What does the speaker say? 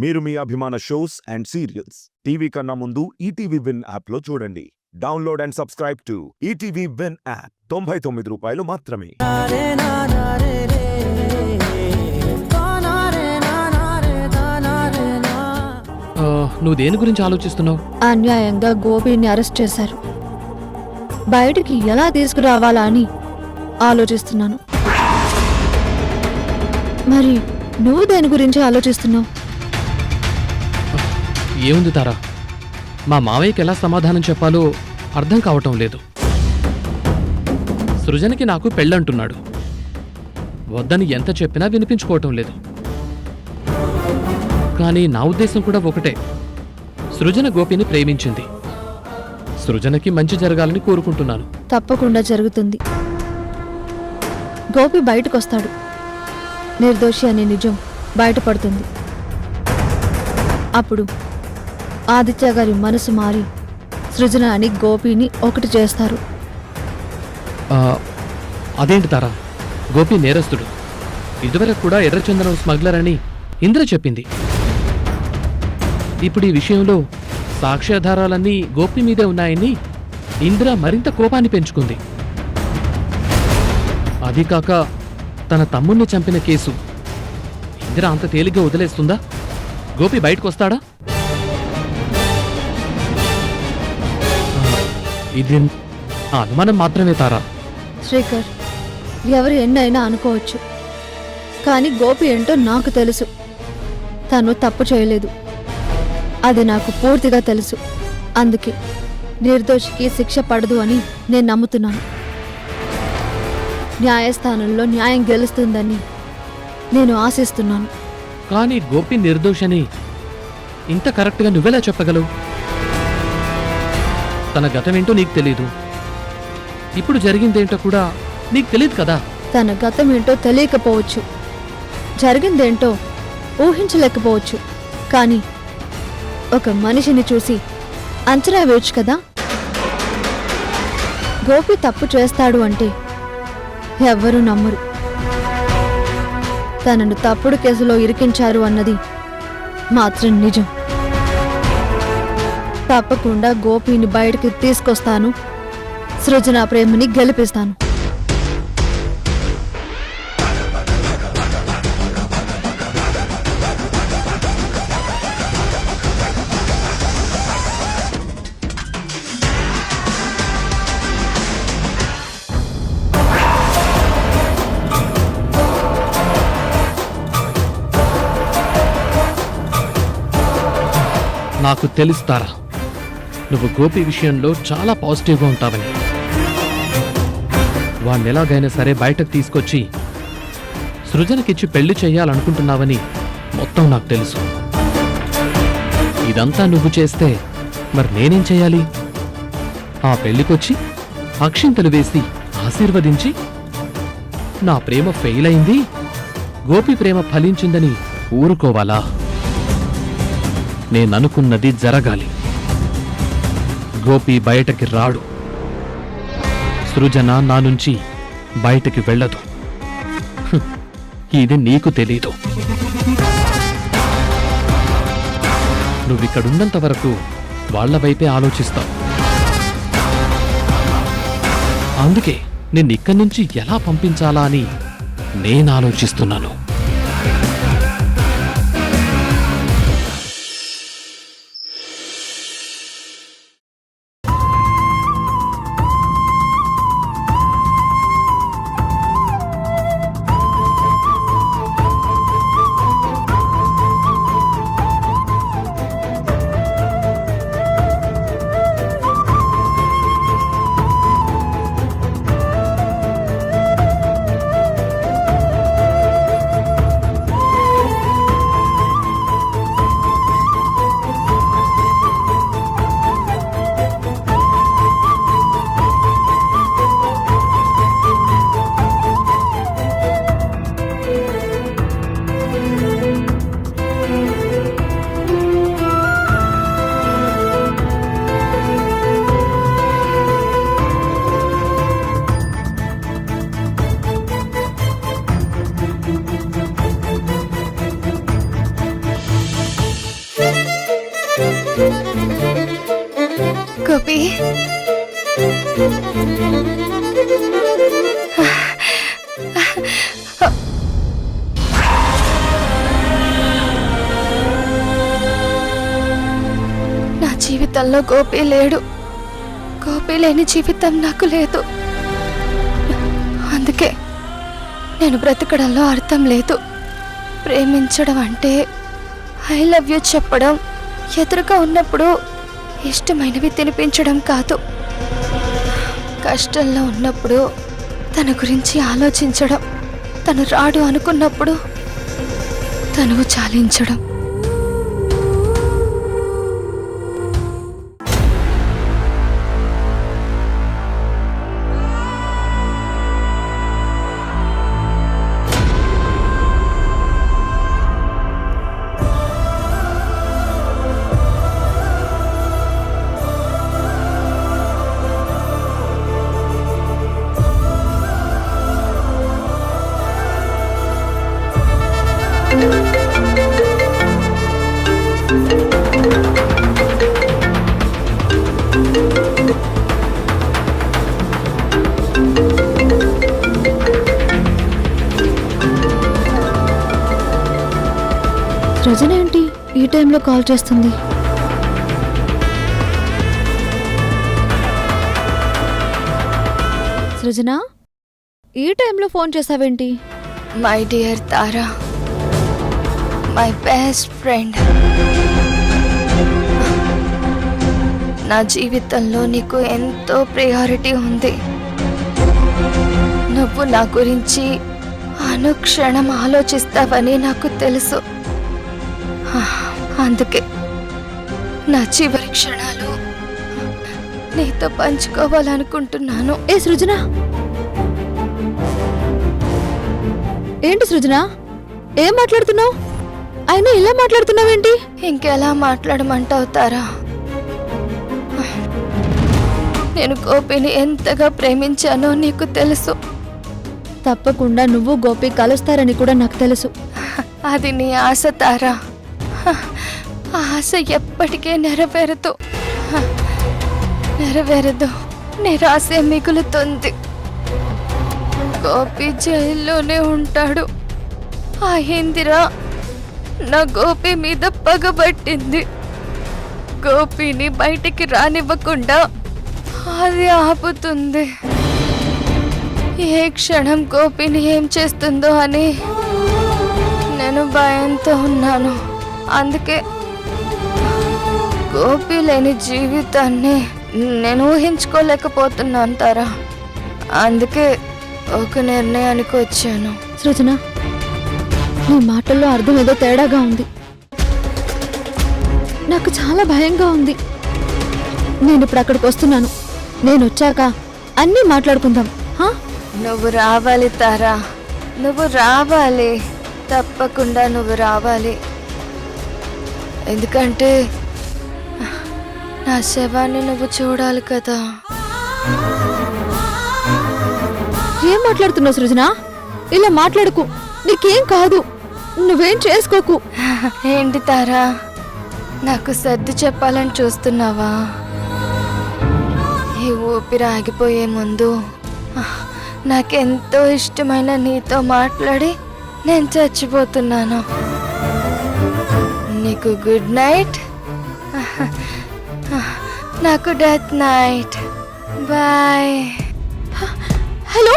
మీరు మీ అభిమాన shows and serials TV కన్నా ముందు ఈటీవీ విన్ యాప్లో చూడండి. Download and subscribe to ETV win app. 99 రూపాయలు మాత్రమే. నువ్వు దేని గురించి ఆలోచిస్తున్నావు? అన్యాయంగా గోపిని అరెస్ట్ చేశారు. బయటికి ఎలా తీసుకురావాలా అని ఆలోచిస్తున్నాను. మరి నువ్వు దేని గురించి ఆలోచిస్తున్నావు? ఏముంది తారా, మా మావయ్యకి ఎలా సమాధానం చెప్పాలో అర్థం కావటం లేదు. సృజనకి నాకు పెళ్ళంటున్నాడు. వద్దని ఎంత చెప్పినా వినిపించుకోవటం లేదు. కానీ నా ఉద్దేశం కూడా ఒకటే, సృజన గోపిని ప్రేమించింది. సృజనకి మంచి జరగాలని కోరుకుంటున్నాను. తప్పకుండా జరుగుతుంది. గోపి బయటకొస్తాడు. నిర్దోషి అనే నిజం బయటపడుతుంది. అప్పుడు ఆదిత్య గారి మనసు మారి సృజన అని గోపిని ఒకటి చేస్తారు. అదేంటి తారా, గోపి నేరస్తుడు. ఇదివరకు కూడా ఎర్రచందనం స్మగ్లర్ అని ఇంద్ర చెప్పింది. ఇప్పుడు ఈ విషయంలో సాక్ష్యాధారాలన్నీ గోపి మీదే ఉన్నాయని ఇంద్ర మరింత కోపాన్ని పెంచుకుంది. అది కాక తన తమ్ముణ్ణి చంపిన కేసు ఇంద్ర అంత తేలిగ్గా వదిలేస్తుందా? గోపి బయటకొస్తాడా? ఇది అనుమానం మాత్రమే తారా. శ్రీకర్, ఎవరు ఎన్నైనా అనుకోవచ్చు, కానీ గోపి ఏంటో నాకు తెలుసు. తను తప్పు చేయలేదు, అది నాకు పూర్తిగా తెలుసు. అందుకే నిర్దోషికి శిక్ష పడదు అని నేను నమ్ముతున్నాను. న్యాయస్థానంలో న్యాయం గెలుస్తుందని నేను ఆశిస్తున్నాను. కానీ గోపి నిర్దోషని ఇంత కరెక్ట్గా నువ్వెలా చెప్పగలవు? తన గతమేంటో నీకు తెలీదు, ఇప్పుడు జరిగిందేంటో కూడా నీకు తెలియదు కదా. తన గతమేంటో తెలియకపోవచ్చు, జరిగిందేంటో ఊహించలేకపోవచ్చు, కానీ ఒక మనిషిని చూసి అంచనా వేయచ్చు కదా. గోపి తప్పు చేస్తాడు అంటే ఎవ్వరూ నమ్మరు. తనను తప్పుడు కేసులో ఇరికించారు అన్నది మాత్రం నిజం. తప్పకుండా గోపిని బయటికి తీసుకొస్తాను. సృజన ప్రేమని గెలిపిస్తాను. నాకు తెలుస్తారా, నువ్వు గోపి విషయంలో చాలా పాజిటివ్గా ఉంటావని. వాణ్ణి ఎలాగైనా సరే బయటకు తీసుకొచ్చి సృజనకిచ్చి పెళ్లి చెయ్యాలనుకుంటున్నావని మొత్తం నాకు తెలుసు. ఇదంతా నువ్వు చేస్తే మరి నేనేం చెయ్యాలి? ఆ పెళ్లికొచ్చి అక్షింతలు వేసి ఆశీర్వదించి నా ప్రేమ ఫెయిల్ అయింది, గోపి ప్రేమ ఫలించిందని ఊరుకోవాలా? నేననుకున్నది జరగాలి. గోపి బయటకి రాడు, సృజన నా నుంచి బయటకి వెళ్ళదు. ఇది నీకు తెలీదు. నువ్విక్కడున్నంత వరకు వాళ్ల వైపే ఆలోచిస్తావు. అందుకే నిన్నిక్కడి నుంచి ఎలా పంపించాలా అని నేను ఆలోచిస్తున్నాను. గోపి నా జీవితంలో గోపి లేడు. గోపి లేని జీవితం నాకు లేదు. అందుకే నేను బ్రతకడంలో అర్థం లేదు. ప్రేమించడం అంటే ఐ లవ్ యూ చెప్పడం, ఎదురుగా ఉన్నప్పుడు ఇష్టమైనవి తినిపించడం కాదు. కష్టంలో ఉన్నప్పుడు తన గురించి ఆలోచించడం, తను రాడు అనుకున్నప్పుడు తనువు చాలించడం. సృజన ఏంటి ఈ టైంలో కాల్ చేస్తుంది? సృజన, ఈ టైంలో ఫోన్ చేసావేంటి? My dear Tara, my best friend, నా జీవితంలో నీకు ఎంతో ప్రయారిటీ ఉంది. నువ్వు నా గురించి అనుక్షణం ఆలోచిస్తావని నాకు తెలుసు. అందుకే నా చివరి క్షణాలు నీతో పంచుకోవాలనుకుంటున్నాను. ఏ సృజన, ఏంటి సృజన, ఏం మాట్లాడుతున్నావు? అయినా ఇలా మాట్లాడుతున్నావేంటి? ఇంకెలా మాట్లాడమంటావు తారా? నేను గోపిని ఎంతగా ప్రేమించానో నీకు తెలుసు. తప్పకుండా నువ్వు గోపి కలుస్తారని కూడా నాకు తెలుసు. అది నీ ఆశ తారా. ఆ ఆశ ఎప్పటికీ నెరవేరదు. నిరాశే మిగులుతుంది. గోపి జైల్లోనే ఉంటాడు. ఆ ఇందిరా నా గోపి మీద పగబట్టింది. గోపిని బయటికి రానివ్వకుండా అది ఆపుతుంది. ఏ క్షణం గోపిని ఏం చేస్తుందో అని నేను భయంతో ఉన్నాను. అందుకే గోపి లేని జీవితాన్ని నేను ఊహించుకోలేకపోతున్నాను తారా. అందుకే ఒక నిర్ణయానికి వచ్చాను. సృజన, నీ మాటల్లో అర్థం ఏదో తేడాగా ఉంది. నాకు చాలా భయంగా ఉంది. నేను ఇప్పుడు అక్కడికి వస్తున్నాను. నేను వచ్చాక అన్నీ మాట్లాడుకుందాం. నువ్వు రావాలి తారా, నువ్వు రావాలి. తప్పకుండా నువ్వు రావాలి. ఎందుకంటే నా శవాన్ని నువ్వు చూడాలి కదా. ఏం మాట్లాడుతున్నావు సృజన? ఇలా మాట్లాడుకు. నీకేం కాదు. నువ్వేం చేసుకోకు. ఏంటి తారా, నాకు సర్ది చెప్పాలని చూస్తున్నావా? ఈ ఊపిరి ఆగిపోయే ముందు నాకెంతో ఇష్టమైన నీతో మాట్లాడి నేను చచ్చిపోతున్నాను. నీకు గుడ్ నైట్, నాకు డెత్ నైట్. బాయ్. హలో.